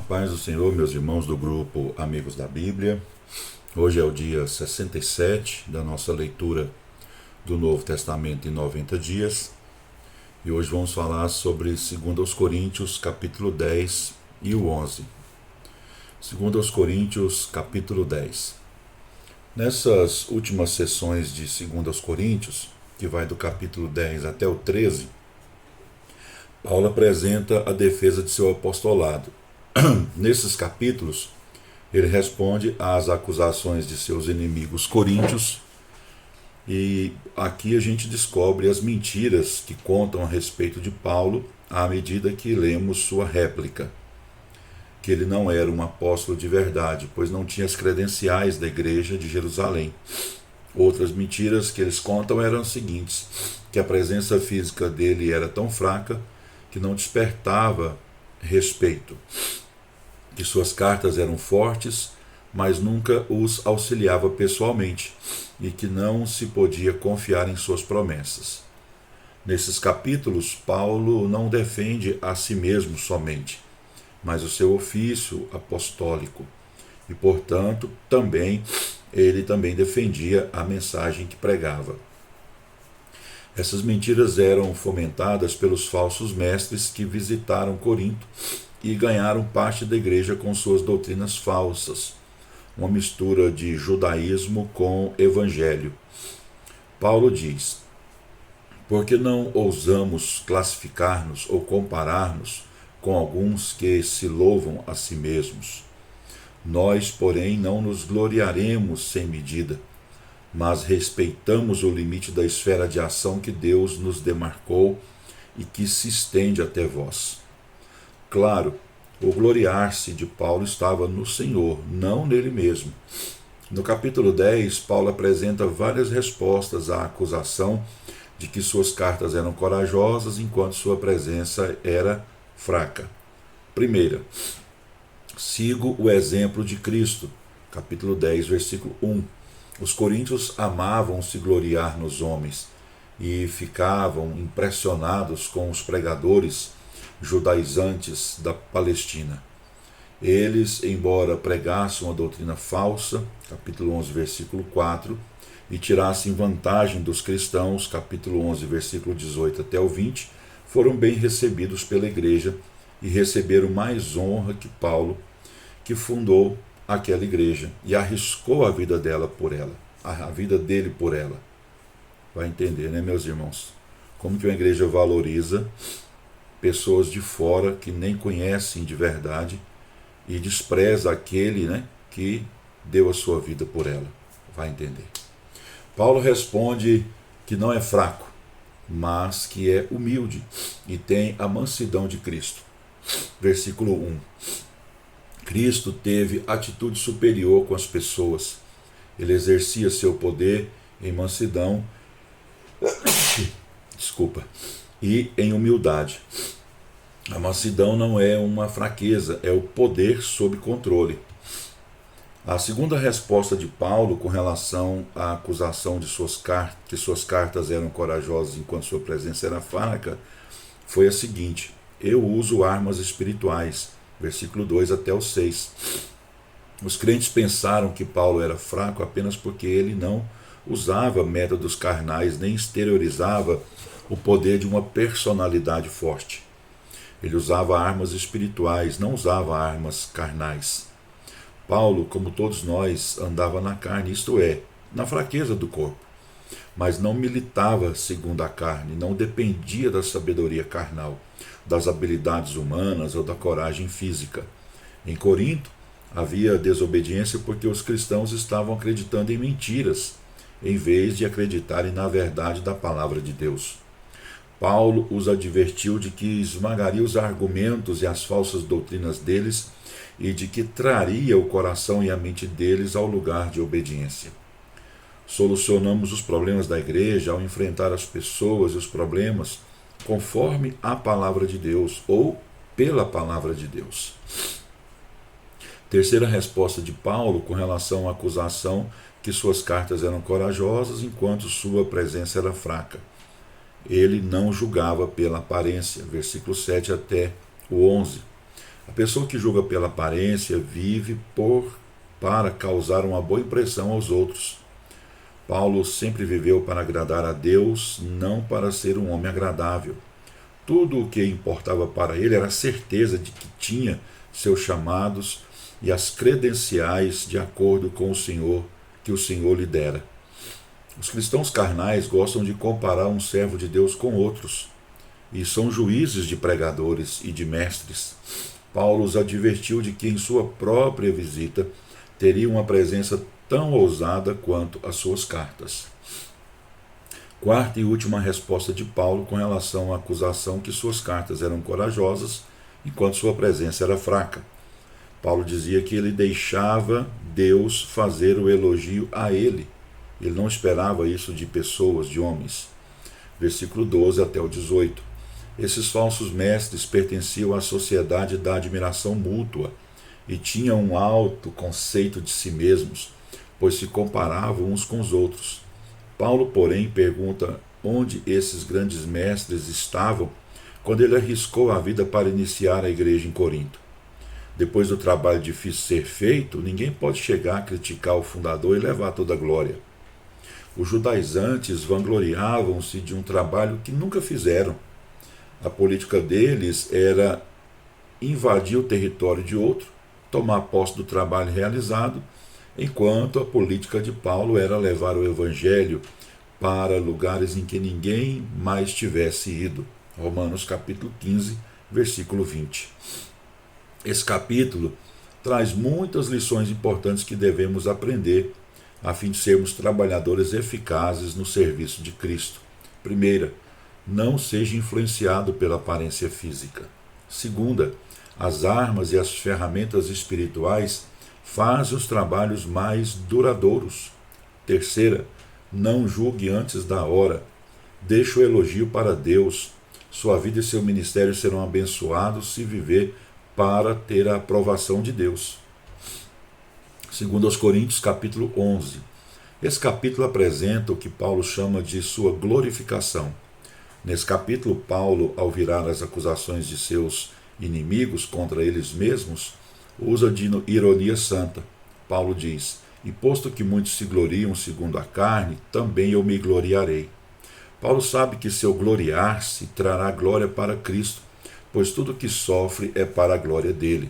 Paz do Senhor, meus irmãos do grupo Amigos da Bíblia. Hoje é o dia 67 da nossa leitura do Novo Testamento em 90 dias. E hoje vamos falar sobre 2 Coríntios, capítulo 10 e o 11. 2 Coríntios, capítulo 10. Nessas últimas sessões de 2 Coríntios, que vai do capítulo 10 até o 13, Paulo apresenta a defesa de seu apostolado. Nesses capítulos, ele responde às acusações de seus inimigos coríntios, e aqui a gente descobre as mentiras que contam a respeito de Paulo à medida que lemos sua réplica, que ele não era um apóstolo de verdade, pois não tinha as credenciais da igreja de Jerusalém. Outras mentiras que eles contam eram as seguintes: que a presença física dele era tão fraca que não despertava respeito, que suas cartas eram fortes, mas nunca os auxiliava pessoalmente, e que não se podia confiar em suas promessas. Nesses capítulos, Paulo não defende a si mesmo somente, mas o seu ofício apostólico, e, portanto, ele também defendia a mensagem que pregava. Essas mentiras eram fomentadas pelos falsos mestres que visitaram Corinto e ganharam parte da igreja com suas doutrinas falsas, uma mistura de judaísmo com evangelho. Paulo diz: porque não ousamos classificar-nos ou comparar-nos com alguns que se louvam a si mesmos. Nós, porém, não nos gloriaremos sem medida, mas respeitamos o limite da esfera de ação que Deus nos demarcou e que se estende até vós. Claro, o gloriar-se de Paulo estava no Senhor, não nele mesmo. No capítulo 10, Paulo apresenta várias respostas à acusação de que suas cartas eram corajosas enquanto sua presença era fraca. Primeira, sigo o exemplo de Cristo. Capítulo 10, versículo 1. Os coríntios amavam se gloriar nos homens e ficavam impressionados com os pregadores judaizantes da Palestina. Eles, embora pregassem uma doutrina falsa, capítulo 11, versículo 4, e tirassem vantagem dos cristãos, capítulo 11, versículo 18 até o 20, foram bem recebidos pela igreja e receberam mais honra que Paulo, que fundou aquela igreja e arriscou a vida dele por ela. Vai entender, né, meus irmãos? Como que uma igreja valoriza pessoas de fora que nem conhecem de verdade e despreza aquele, né, que deu a sua vida por ela. Vai entender. Paulo responde que não é fraco, mas que é humilde e tem a mansidão de Cristo. Versículo 1. Cristo teve atitude superior com as pessoas. Ele exercia seu poder em mansidão, e em humildade. A mansidão não é uma fraqueza, é o poder sob controle. A segunda resposta de Paulo com relação à acusação de que suas cartas eram corajosas enquanto sua presença era fraca foi a seguinte: eu uso armas espirituais. Versículo 2 até o 6. Os crentes pensaram que Paulo era fraco apenas porque ele não usava métodos carnais nem exteriorizava o poder de uma personalidade forte. Ele usava armas espirituais, não usava armas carnais. Paulo, como todos nós, andava na carne, isto é, na fraqueza do corpo, mas não militava segundo a carne, não dependia da sabedoria carnal, das habilidades humanas ou da coragem física. Em Corinto, havia desobediência porque os cristãos estavam acreditando em mentiras, em vez de acreditarem na verdade da palavra de Deus. Paulo os advertiu de que esmagaria os argumentos e as falsas doutrinas deles e de que traria o coração e a mente deles ao lugar de obediência. Solucionamos os problemas da igreja ao enfrentar as pessoas e os problemas conforme a palavra de Deus ou pela palavra de Deus. Terceira resposta de Paulo com relação à acusação que suas cartas eram corajosas enquanto sua presença era fraca. Ele não julgava pela aparência, versículo 7 até o 11. A pessoa que julga pela aparência vive para causar uma boa impressão aos outros. Paulo sempre viveu para agradar a Deus, não para ser um homem agradável. Tudo o que importava para ele era a certeza de que tinha seus chamados e as credenciais de acordo com o Senhor, que o Senhor lhe dera. Os cristãos carnais gostam de comparar um servo de Deus com outros, e são juízes de pregadores e de mestres. Paulo os advertiu de que em sua própria visita teria uma presença tão ousada quanto as suas cartas. Quarta e última resposta de Paulo com relação à acusação que suas cartas eram corajosas, enquanto sua presença era fraca. Paulo dizia que ele deixava Deus fazer o elogio a ele. Ele não esperava isso de pessoas, de homens. Versículo 12 até o 18. Esses falsos mestres pertenciam à sociedade da admiração mútua e tinham um alto conceito de si mesmos, pois se comparavam uns com os outros. Paulo, porém, pergunta onde esses grandes mestres estavam quando ele arriscou a vida para iniciar a igreja em Corinto. Depois do trabalho difícil ser feito, ninguém pode chegar a criticar o fundador e levar toda a glória. Os judaizantes vangloriavam-se de um trabalho que nunca fizeram. A política deles era invadir o território de outro, tomar posse do trabalho realizado, enquanto a política de Paulo era levar o evangelho para lugares em que ninguém mais tivesse ido. Romanos capítulo 15, versículo 20. Esse capítulo traz muitas lições importantes que devemos aprender a fim de sermos trabalhadores eficazes no serviço de Cristo. Primeira, não seja influenciado pela aparência física. Segunda, as armas e as ferramentas espirituais fazem os trabalhos mais duradouros. Terceira, não julgue antes da hora. Deixe o elogio para Deus. Sua vida e seu ministério serão abençoados se viver para ter a aprovação de Deus. 2 Coríntios capítulo 11. Esse capítulo apresenta o que Paulo chama de sua glorificação. Nesse capítulo, Paulo, ao virar as acusações de seus inimigos contra eles mesmos, usa de ironia santa. Paulo diz: e posto que muitos se gloriam segundo a carne, também eu me gloriarei. Paulo sabe que seu gloriar-se trará glória para Cristo, pois tudo que sofre é para a glória dele.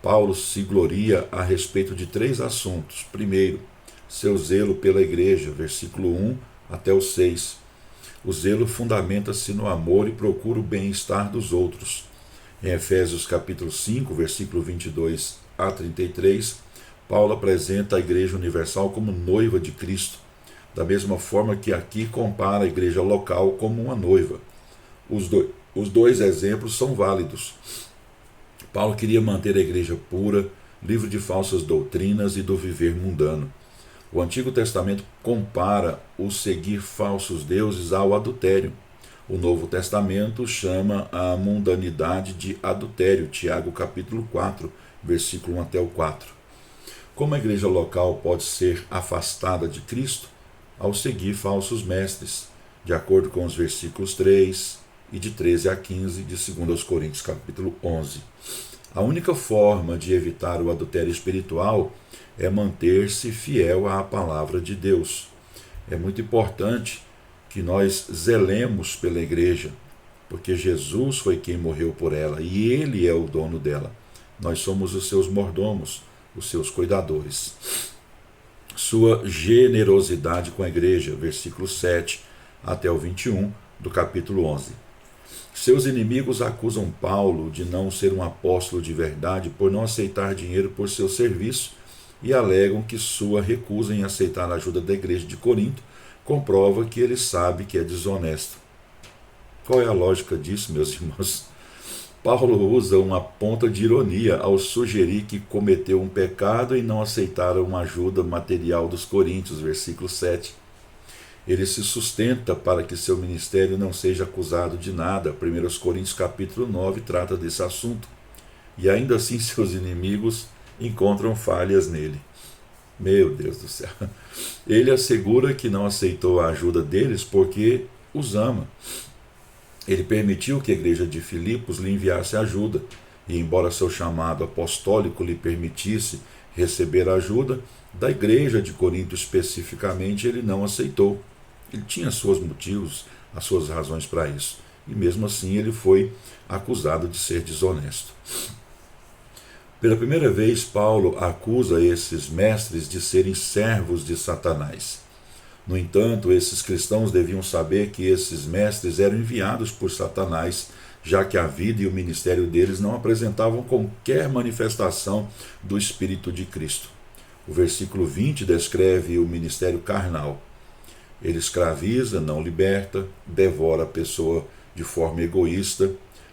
Paulo se gloria a respeito de 3 assuntos. Primeiro, seu zelo pela igreja, versículo 1 até o 6. O zelo fundamenta-se no amor e procura o bem-estar dos outros. Em Efésios capítulo 5, versículo 22 a 33, Paulo apresenta a Igreja Universal como noiva de Cristo, da mesma forma que aqui compara a igreja local como uma noiva. Os dois exemplos são válidos. Paulo queria manter a igreja pura, livre de falsas doutrinas e do viver mundano. O Antigo Testamento compara o seguir falsos deuses ao adultério. O Novo Testamento chama a mundanidade de adultério, Tiago capítulo 4, versículo 1 até o 4. Como a igreja local pode ser afastada de Cristo? Ao seguir falsos mestres, de acordo com os versículos 3 e de 13 a 15 de 2 Coríntios capítulo 11. A única forma de evitar o adultério espiritual é manter-se fiel à palavra de Deus. É muito importante que nós zelemos pela igreja, porque Jesus foi quem morreu por ela e Ele é o dono dela. Nós somos os seus mordomos, os seus cuidadores. Sua generosidade com a igreja, versículo 7 até o 21 do capítulo 11. Seus inimigos acusam Paulo de não ser um apóstolo de verdade por não aceitar dinheiro por seu serviço e alegam que sua recusa em aceitar a ajuda da igreja de Corinto comprova que ele sabe que é desonesto. Qual é a lógica disso, meus irmãos? Paulo usa uma ponta de ironia ao sugerir que cometeu um pecado e não aceitar uma ajuda material dos coríntios, versículo 7. Ele se sustenta para que seu ministério não seja acusado de nada. 1 Coríntios capítulo 9 trata desse assunto. E ainda assim seus inimigos encontram falhas nele. Meu Deus do céu. Ele assegura que não aceitou a ajuda deles porque os ama. Ele permitiu que a igreja de Filipos lhe enviasse ajuda, E embora seu chamado apostólico lhe permitisse receber ajuda, da igreja de Corinto especificamente ele não aceitou. Ele tinha seus motivos, as suas razões para isso. E mesmo assim ele foi acusado de ser desonesto. Pela primeira vez, Paulo acusa esses mestres de serem servos de Satanás. No entanto, esses cristãos deviam saber que esses mestres eram enviados por Satanás, já que a vida e o ministério deles não apresentavam qualquer manifestação do Espírito de Cristo. O versículo 20 descreve o ministério carnal. Ele escraviza, não liberta, devora a pessoa de forma egoísta,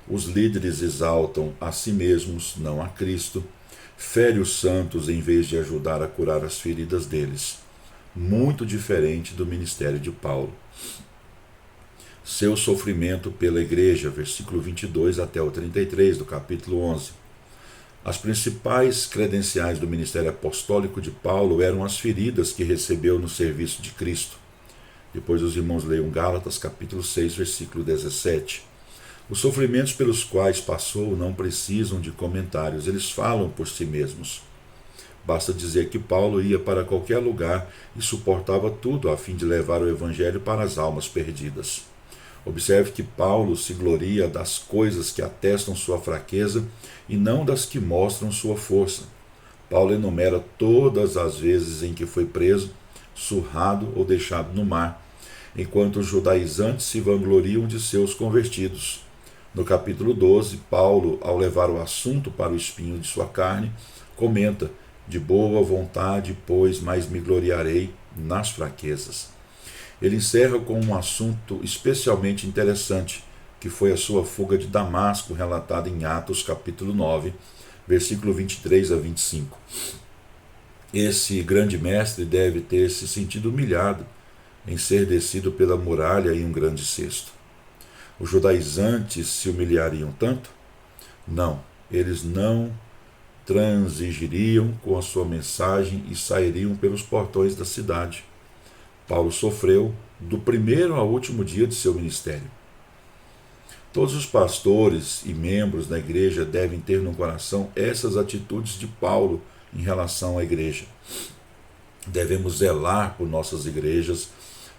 os líderes exaltam a si mesmos, não a Cristo, fere os santos em vez de ajudar a curar as feridas deles. Muito diferente do ministério de Paulo. Seu sofrimento pela igreja, versículo 22 até o 33 do capítulo 11. As principais credenciais do ministério apostólico de Paulo eram as feridas que recebeu no serviço de Cristo. Depois os irmãos leiam Gálatas, capítulo 6, versículo 17. Os sofrimentos pelos quais passou não precisam de comentários, eles falam por si mesmos. Basta dizer que Paulo ia para qualquer lugar e suportava tudo a fim de levar o evangelho para as almas perdidas. Observe que Paulo se gloria das coisas que atestam sua fraqueza e não das que mostram sua força. Paulo enumera todas as vezes em que foi preso, surrado ou deixado no mar, enquanto os judaizantes se vangloriam de seus convertidos. No capítulo 12, Paulo, ao levar o assunto para o espinho de sua carne, comenta: de boa vontade, pois, mais me gloriarei nas fraquezas. Ele encerra com um assunto especialmente interessante, que foi a sua fuga de Damasco, relatada em Atos capítulo 9, versículo 23 a 25. Esse grande mestre deve ter se sentido humilhado em ser descido pela muralha em um grande cesto. Os judaizantes se humilhariam tanto? Não, eles não transigiriam com a sua mensagem e sairiam pelos portões da cidade. Paulo sofreu do primeiro ao último dia de seu ministério. Todos os pastores e membros da igreja devem ter no coração essas atitudes de Paulo em relação à igreja. Devemos zelar por nossas igrejas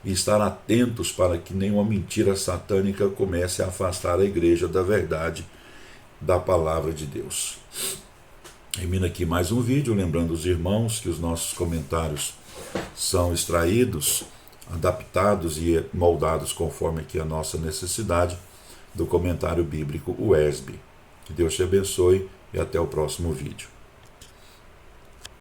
e estar atentos para que nenhuma mentira satânica comece a afastar a igreja da verdade da palavra de Deus. Termino aqui mais um vídeo, lembrando os irmãos que os nossos comentários são extraídos, adaptados e moldados conforme aqui a nossa necessidade do comentário bíblico UESB. Que Deus te abençoe e até o próximo vídeo.